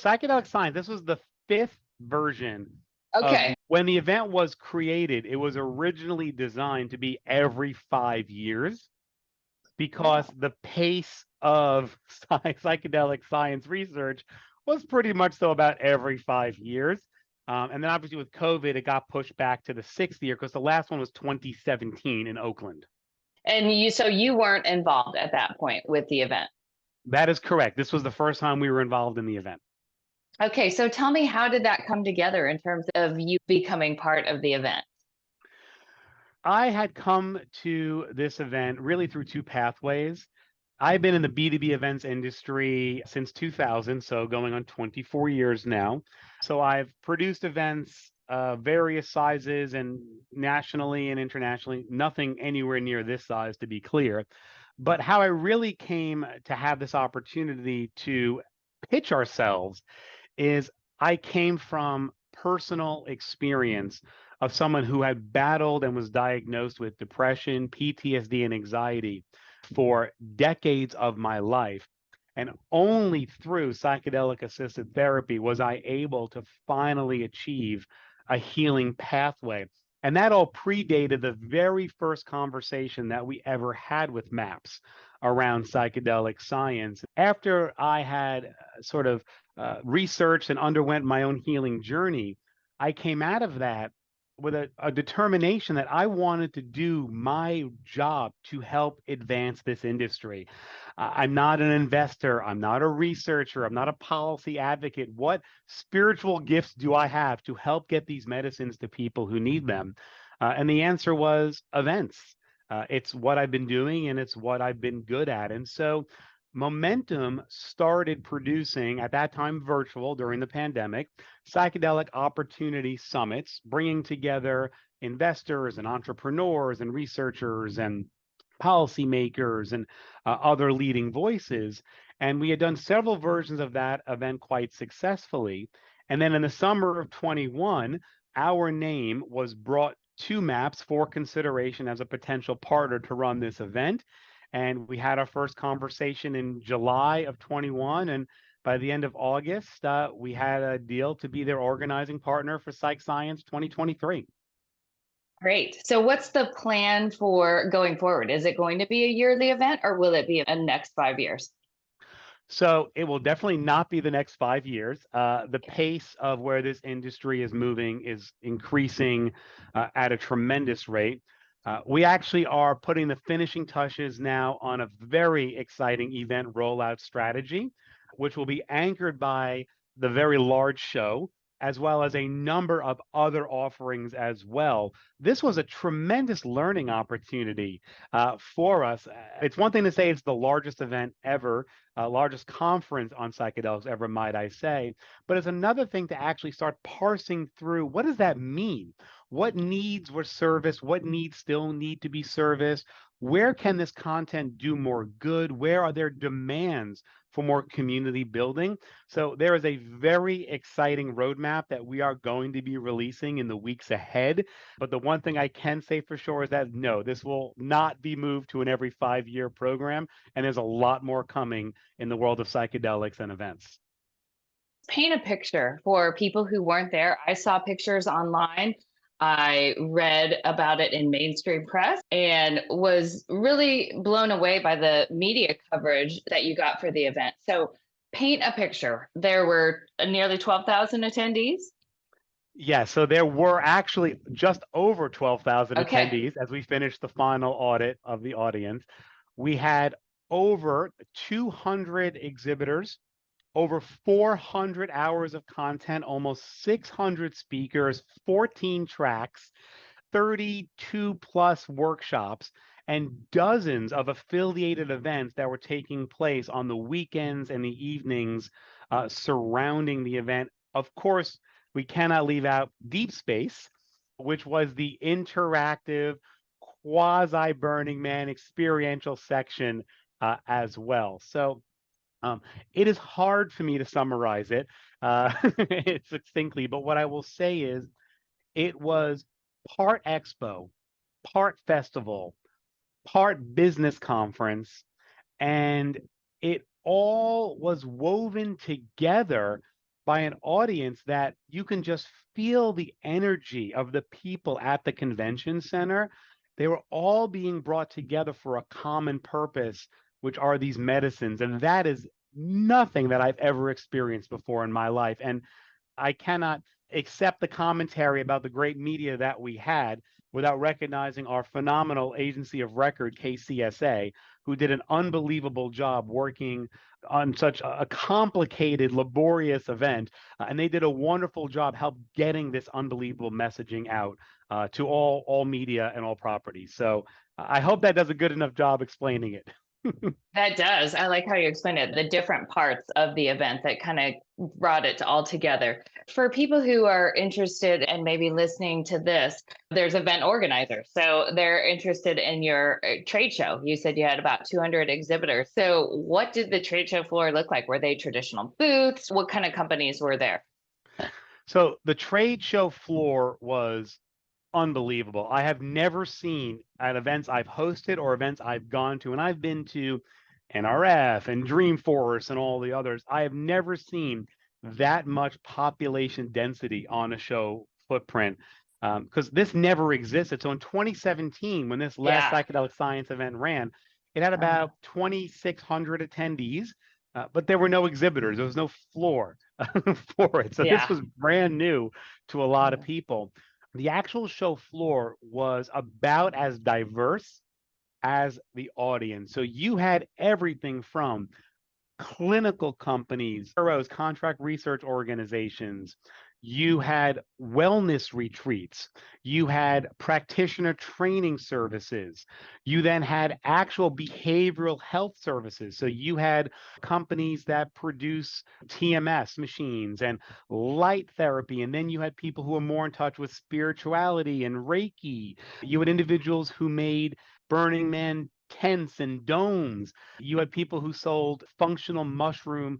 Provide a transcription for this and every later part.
Psychedelic Science, this was the fifth version of Okay. when the event was created. It was originally designed to be every 5 years because Wow. the pace of psychedelic science research was pretty much so about every 5 years. And then obviously with COVID, it got pushed back to the sixth year because the last one was 2017 in Oakland. And so you weren't involved at that point with the event. That is correct. This was the first time we were involved in the event. Okay, so tell me, how did that come together in terms of you becoming part of the event? I had come to this event really through two pathways. I've been in the B2B events industry since 2000, so going on 24 years now. So I've produced events various sizes and nationally and internationally, nothing anywhere near this size to be clear. But how I really came to have this opportunity to pitch ourselves is I came from personal experience of someone who had battled and was diagnosed with depression, PTSD, and anxiety for decades of my life. And only through psychedelic assisted therapy was I able to finally achieve a healing pathway. And that all predated the very first conversation that we ever had with MAPS around psychedelic science. After I had sort of researched and underwent my own healing journey, I came out of that with a determination that I wanted to do my job to help advance this industry. I'm not an investor. I'm not a researcher. I'm not a policy advocate. What spiritual gifts do I have to help get these medicines to people who need them? And the answer was events. It's what I've been doing and it's what I've been good at. And so Momentum started producing, at that time virtual during the pandemic, psychedelic opportunity summits, bringing together investors and entrepreneurs and researchers and policymakers and other leading voices. And we had done several versions of that event quite successfully. And then in the summer of 21, our name was brought to MAPS for consideration as a potential partner to run this event. And we had our first conversation in July of 21. And by the end of August, we had a deal to be their organizing partner for Psych Science 2023. Great. So what's the plan for going forward? Is it going to be a yearly event or will it be a next 5 years? So it will definitely not be the next 5 years. The pace of where this industry is moving is increasing at a tremendous rate. We actually are putting the finishing touches now on a very exciting event rollout strategy, which will be anchored by the very large show, as well as a number of other offerings as well. This was a tremendous learning opportunity for us. It's one thing to say it's the largest event ever, largest conference on psychedelics ever, might I say, but it's another thing to actually start parsing through what does that mean? What needs were serviced? What needs still need to be serviced? Where can this content do more good? Where are there demands for more community building? So there is a very exciting roadmap that we are going to be releasing in the weeks ahead. But the one thing I can say for sure is that no, this will not be moved to an every 5 year program. And there's a lot more coming in the world of psychedelics and events. Paint a picture for people who weren't there. I saw pictures online. I read about it in mainstream press and was really blown away by the media coverage that you got for the event. So, paint a picture. There were nearly 12,000 attendees. Yeah, so there were actually just over 12,000 Okay. attendees as we finished the final audit of the audience. We had over 200 exhibitors, over 400 hours of content, almost 600 speakers, 14 tracks, 32 plus workshops, and dozens of affiliated events that were taking place on the weekends and the evenings surrounding the event. Of course, we cannot leave out Deep Space, which was the interactive quasi Burning Man experiential section as well. So it is hard for me to summarize it succinctly, but what I will say is it was part expo, part festival, part business conference, and it all was woven together by an audience that you can just feel the energy of the people at the convention center. They were all being brought together for a common purpose, which are these medicines. And that is nothing that I've ever experienced before in my life. And I cannot accept the commentary about the great media that we had without recognizing our phenomenal agency of record, KCSA, who did an unbelievable job working on such a complicated, laborious event. And they did a wonderful job help getting this unbelievable messaging out to all media and all properties. So I hope that does a good enough job explaining it. That does. I like how you explained it, the different parts of the event that kind of brought it all together. For people who are interested and maybe listening to this, there's event organizers. So they're interested in your trade show. You said you had about 200 exhibitors. So what did the trade show floor look like? Were they traditional booths? What kind of companies were there? So the trade show floor was unbelievable. I have never seen at events I've hosted or events I've gone to, and I've been to NRF and Dreamforce and all the others. I have never seen that much population density on a show footprint because this never existed. So in 2017, when this last Yeah. Psychedelic Science event ran, it had Uh, about 2,600 attendees, but there were no exhibitors. There was no floor for it. So this yeah. was brand new to a lot of people. The actual show floor was about as diverse as the audience. So you had everything from clinical companies, CROs, contract research organizations. You had wellness retreats. You had practitioner training services. You then had actual behavioral health services. So you had companies that produce TMS machines and light therapy. And then you had people who were more in touch with spirituality and Reiki. You had individuals who made Burning Man tents and domes. You had people who sold functional mushroom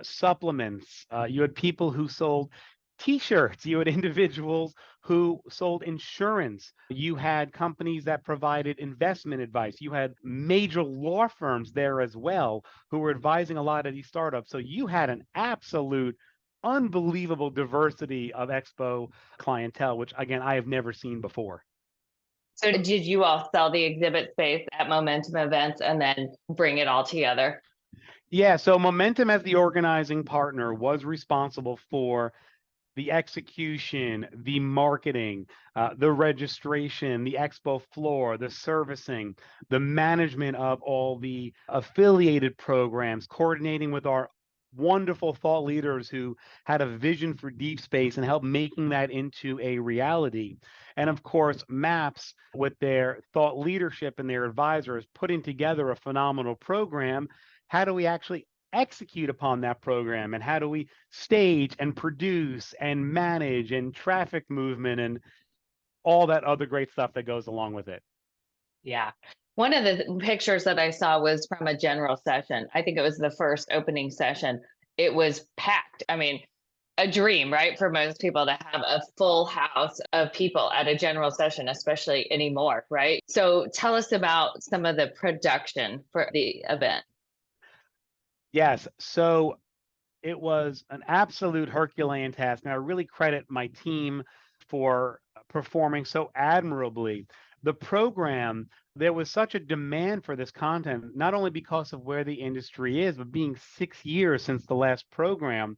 supplements. You had people who sold T-shirts. You had individuals who sold insurance. You had companies that provided investment advice. You had major law firms there as well who were advising a lot of these startups. So you had an absolute unbelievable diversity of expo clientele, which again, I have never seen before. So did you all sell the exhibit space at Momentum events and then bring it all together? Yeah, so Momentum as the organizing partner was responsible for the execution, the marketing, the registration, the expo floor, the servicing, the management of all the affiliated programs, coordinating with our wonderful thought leaders who had a vision for deep space and helped making that into a reality. And of course, MAPS with their thought leadership and their advisors putting together a phenomenal program. How do we actually execute upon that program, and how do we stage and produce and manage and traffic movement and all that other great stuff that goes along with it? Yeah. One of the pictures that I saw was from a general session. I think it was the first opening session. It was packed. I mean, a dream, right? For most people to have a full house of people at a general session, especially anymore, right? So tell us about some of the production for the event. Yes, so it was an absolute Herculean task, and I really credit my team for performing so admirably. The program, there was such a demand for this content, not only because of where the industry is, but being 6 years since the last program,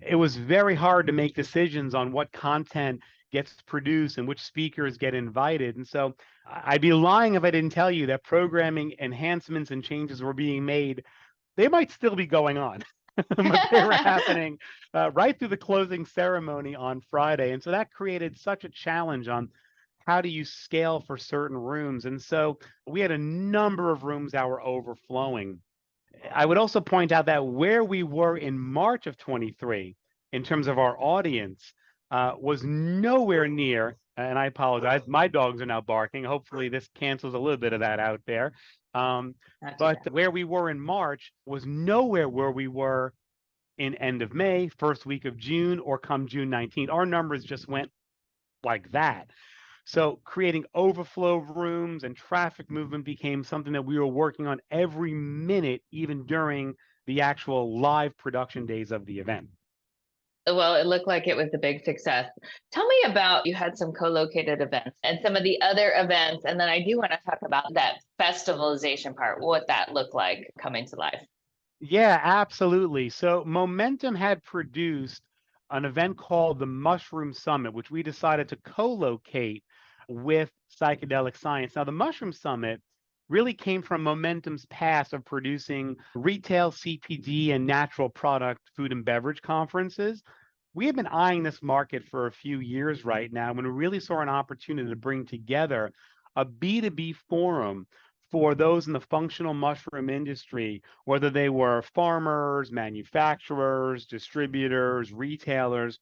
it was very hard to make decisions on what content gets produced and which speakers get invited. And so I'd be lying if I didn't tell you that programming enhancements and changes were being made. They might still be going on, but they were happening right through the closing ceremony on Friday. And so that created such a challenge on how do you scale for certain rooms. And so we had a number of rooms that were overflowing. I would also point out that where we were in March of 23 in terms of our audience was nowhere near, and I apologize, my dogs are now barking. Hopefully this cancels a little bit of that out there. Um, Not too but bad. where we were in March was nowhere where we were in end of May, first week of June, or come June 19th. Our numbers just went like that. So creating overflow rooms and traffic movement became something that we were working on every minute, even during the actual live production days of the event. Well, it looked like it was a big success. Tell me about, you had some co-located events and some of the other events, and then I do want to talk about that festivalization part, what that looked like coming to life. Yeah, absolutely. So Momentum had produced an event called the Mushroom Summit, which we decided to co-locate with Psychedelic Science. Now, the Mushroom Summit really came from Momentum's past of producing retail CPD and natural product food and beverage conferences. We have been eyeing this market for a few years right now, and we really saw an opportunity to bring together a B2B forum for those in the functional mushroom industry, whether they were farmers, manufacturers, distributors, retailers,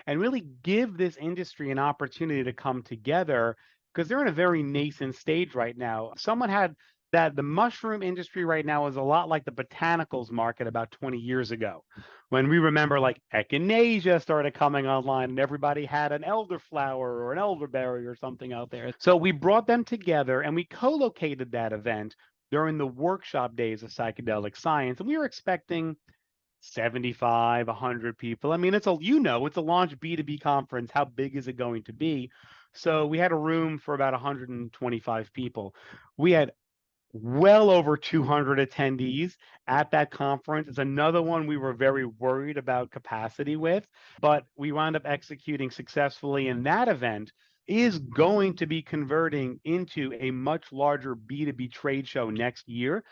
and really give this industry an opportunity to come together because they're in a very nascent stage right now. Someone had that the mushroom industry right now is a lot like the botanicals market about 20 years ago, when we remember like echinacea started coming online and everybody had an elderflower or an elderberry or something out there. So we brought them together and we co-located that event during the workshop days of psychedelic science. And we were expecting 75, 100 people. I mean, it's a launch B2B conference. How big is it going to be? So we had a room for about 125 people. We had well over 200 attendees at that conference. It's another one we were very worried about capacity with, but we wound up executing successfully. And that event is going to be converting into a much larger B2B trade show next year.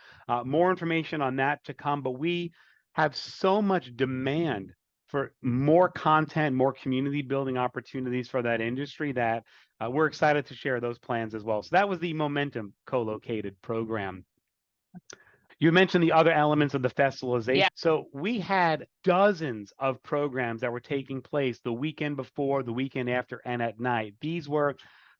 More information on that to come, but we have so much demand for more content, more community building opportunities for that industry that we're excited to share those plans as well. So that was the Momentum co-located program. You mentioned the other elements of the festivalization. Yeah. So we had dozens of programs that were taking place the weekend before, the weekend after, and at night. These were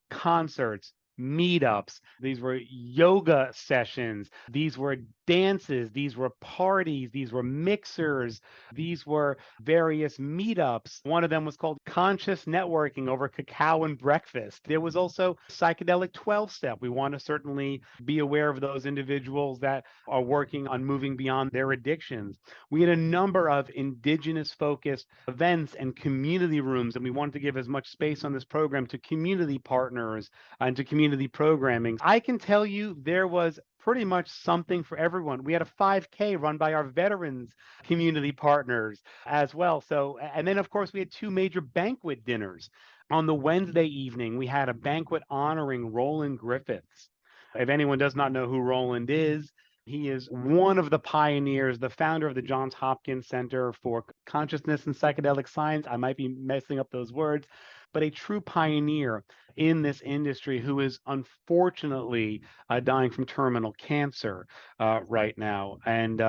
concerts, meetups, these were yoga sessions, these were dances, these were parties, these were mixers, these were various meetups. One of them was called Conscious Networking over cacao and breakfast. There was also psychedelic 12 step. We want to certainly be aware of those individuals that are working on moving beyond their addictions. We had a number of indigenous focused events and community rooms, and we wanted to give as much space on this program to community partners and to community programming. I can tell you there was pretty much something for everyone. We had a 5K run by our veterans community partners as well. So, and then of course we had two major banquet dinners. On the Wednesday evening, we had a banquet honoring Roland Griffiths. If anyone does not know who Roland is, he is one of the pioneers, the founder of the Johns Hopkins Center for Consciousness and Psychedelic Science. I might be messing up those words, but a true pioneer in this industry who is unfortunately dying from terminal cancer right now. And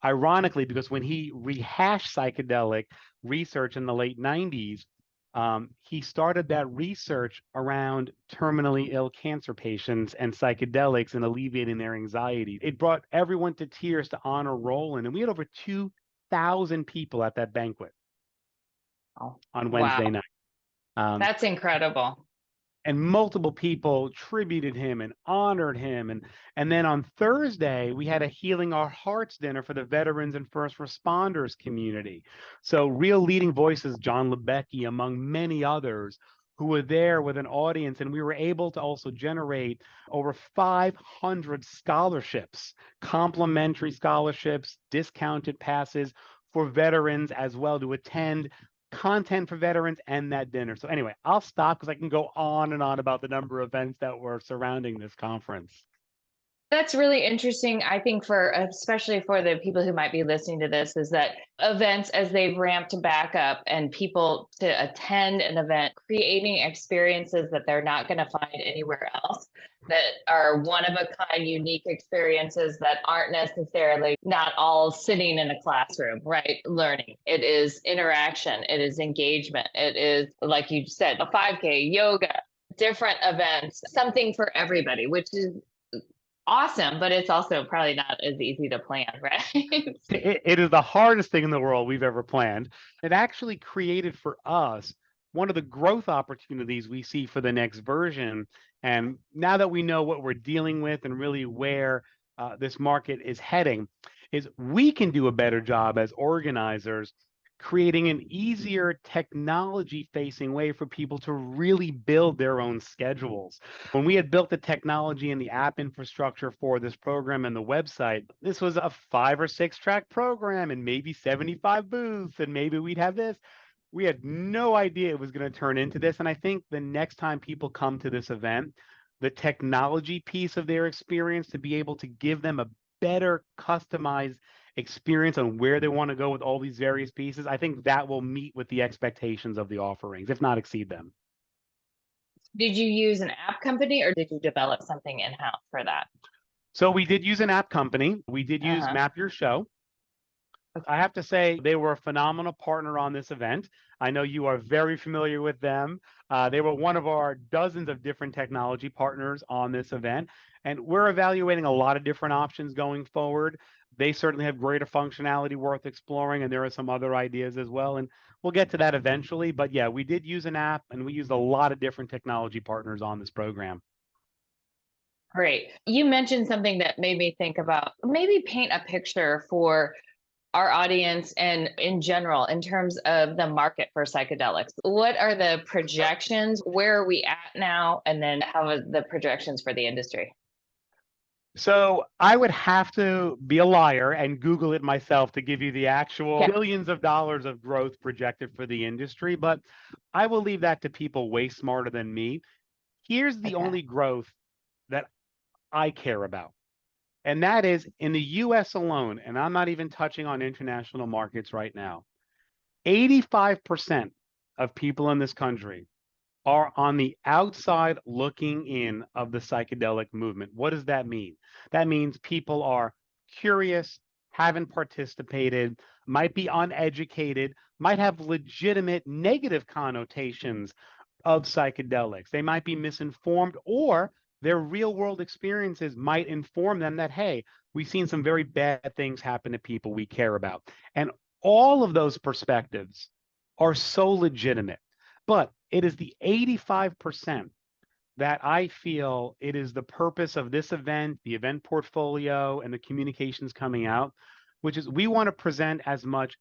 ironically, because when he rehashed psychedelic research in the late 90s, he started that research around terminally ill cancer patients and psychedelics and alleviating their anxiety. It brought everyone to tears to honor Roland, and we had over 2,000 people at that banquet on Wednesday Wow. night. That's incredible. And multiple people tributed him and honored him. And then on Thursday, we had a Healing Our Hearts dinner for the veterans and first responders community. So real leading voices, John Lebecki, among many others, who were there with an audience. And we were able to also generate over 500 scholarships, complimentary scholarships, discounted passes for veterans as well to attend content for veterans and that dinner. So anyway, I'll stop because I can go on and on about the number of events that were surrounding this conference. That's really interesting. I think for especially for the people who might be listening to this, is that events as they've ramped back up and people to attend an event, creating experiences that they're not going to find anywhere else, that are one of a kind, unique experiences that aren't necessarily not all sitting in a classroom, right? Learning. It is interaction, it is engagement, it is, like you said, a 5K, yoga, different events, something for everybody, which is awesome, but it's also probably not as easy to plan, right? It is the hardest thing in the world we've ever planned. It actually created for us one of the growth opportunities we see for the next version. And now that we know what we're dealing with and really where this market is heading, is we can do a better job as organizers creating an easier technology-facing way for people to really build their own schedules. When we had built the technology and the app infrastructure for this program and the website, this was a 5 or 6 track program and maybe 75 booths, and maybe we'd have this. We had no idea it was going to turn into this. And I think the next time people come to this event, the technology piece of their experience, to be able to give them a better customized experience on where they want to go with all these various pieces, I think that will meet with the expectations of the offerings, if not exceed them. Did you use an app company or did you develop something in-house for that? So we did use an app company. We did use Uh-huh. Map Your Show. I have to say they were a phenomenal partner on this event. I know you are very familiar with them. They were one of our dozens of different technology partners on this event, and we're evaluating a lot of different options going forward. They certainly have greater functionality worth exploring, and there are some other ideas as well, and we'll get to that eventually. But yeah, we did use an app, and we used a lot of different technology partners on this program. Great. You mentioned something that made me think about maybe paint a picture for our audience and in general in terms of the market for psychedelics. What are the projections? Where are we at now? And then how are the projections for the industry? So I would have to be a liar and Google it myself to give you the actual Okay. billions of dollars of growth projected for the industry, but I will leave that to people way smarter than me. Here's the Okay. only growth that I care about, and that is in the US alone, and I'm not even touching on international markets right now. 85% of people in this country are on the outside looking in of the psychedelic movement. What does that mean? That means people are curious, haven't participated, might be uneducated, might have legitimate negative connotations of psychedelics. They might be misinformed, or their real world experiences might inform them that, hey, we've seen some very bad things happen to people we care about. And all of those perspectives are so legitimate. But it is the 85% that I feel it is the purpose of this event, the event portfolio, and the communications coming out, which is we want to present as much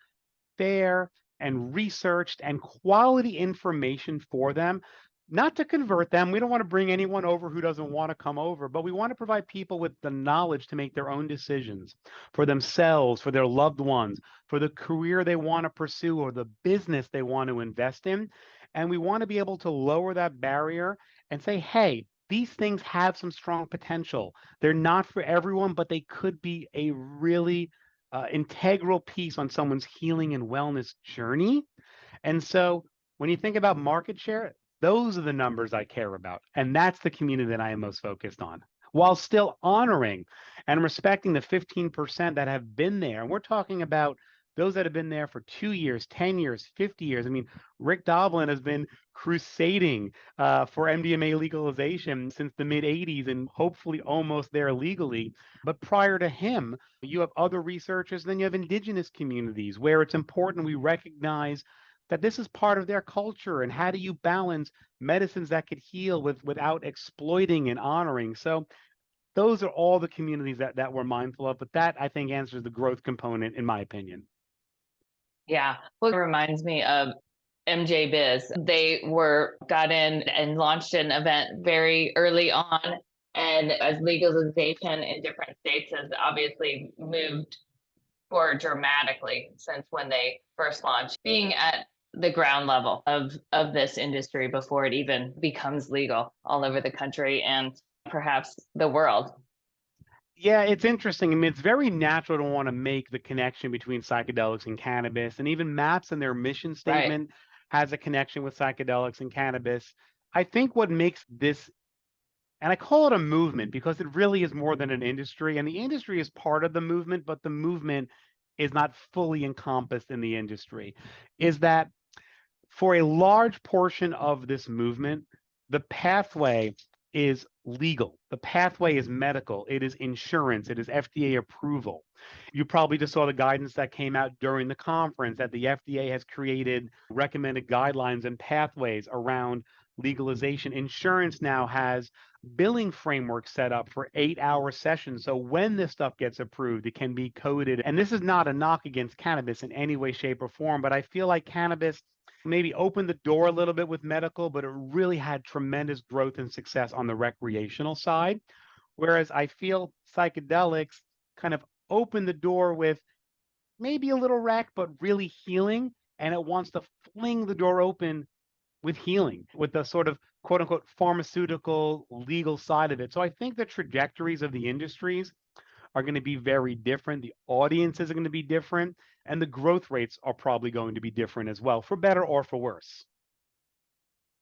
fair and researched and quality information for them, not to convert them. We don't want to bring anyone over who doesn't want to come over, but we want to provide people with the knowledge to make their own decisions for themselves, for their loved ones, for the career they want to pursue or the business they want to invest in. And we want to be able to lower that barrier and say, hey, these things have some strong potential. They're not for everyone, but they could be a really integral piece on someone's healing and wellness journey. And so when you think about market share, those are the numbers I care about. And that's the community that I am most focused on, while still honoring and respecting the 15% that have been there. And we're talking about those that have been there for 2 years, 10 years, 50 years. I mean, Rick Doblin has been crusading for MDMA legalization since the mid 80s and hopefully almost there legally. But prior to him, you have other researchers, then you have indigenous communities where it's important we recognize that this is part of their culture, and how do you balance medicines that could heal without exploiting and honoring. So those are all the communities that we're mindful of, but that I think answers the growth component in my opinion. Yeah. Well, it reminds me of MJ Biz. They got in and launched an event very early on. And as legalization in different states has obviously moved forward dramatically since when they first launched, being at the ground level of this industry before it even becomes legal all over the country and perhaps the world. Yeah, it's interesting. I mean, it's very natural to want to make the connection between psychedelics and cannabis, and even MAPS in their mission Right. statement has a connection with psychedelics and cannabis. I think what makes this, and I call it a movement because it really is more than an industry, and the industry is part of the movement, but the movement is not fully encompassed in the industry, is that for a large portion of this movement, the pathway is legal. The pathway is medical. It is insurance. It is FDA approval. You probably just saw the guidance that came out during the conference that the FDA has created recommended guidelines and pathways around legalization, insurance now has billing frameworks set up for 8-hour sessions. So when this stuff gets approved, it can be coded. And this is not a knock against cannabis in any way, shape, or form, but I feel like cannabis maybe opened the door a little bit with medical, but it really had tremendous growth and success on the recreational side. Whereas I feel psychedelics kind of opened the door with maybe a little rec, but really healing. And it wants to fling the door open with healing, with the sort of quote unquote pharmaceutical legal side of it. So I think the trajectories of the industries are going to be very different. The audiences are going to be different, and the growth rates are probably going to be different as well, for better or for worse.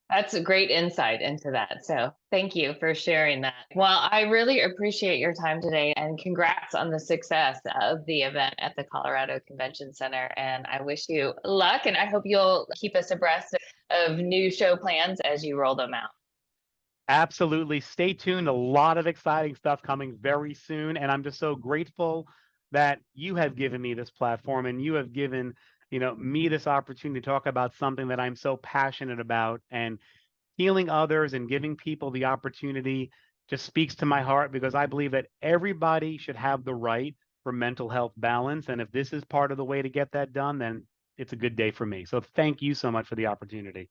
That's a great insight into that. So thank you for sharing that. Well, I really appreciate your time today and congrats on the success of the event at the Colorado Convention Center. And I wish you luck and I hope you'll keep us abreast of new show plans as you roll them out. Absolutely. Stay tuned. A lot of exciting stuff coming very soon. And I'm just so grateful that you have given me this platform and you have given, me this opportunity to talk about something that I'm so passionate about. And healing others and giving people the opportunity just speaks to my heart, because I believe that everybody should have the right for mental health balance. And if this is part of the way to get that done, then it's a good day for me. So thank you so much for the opportunity.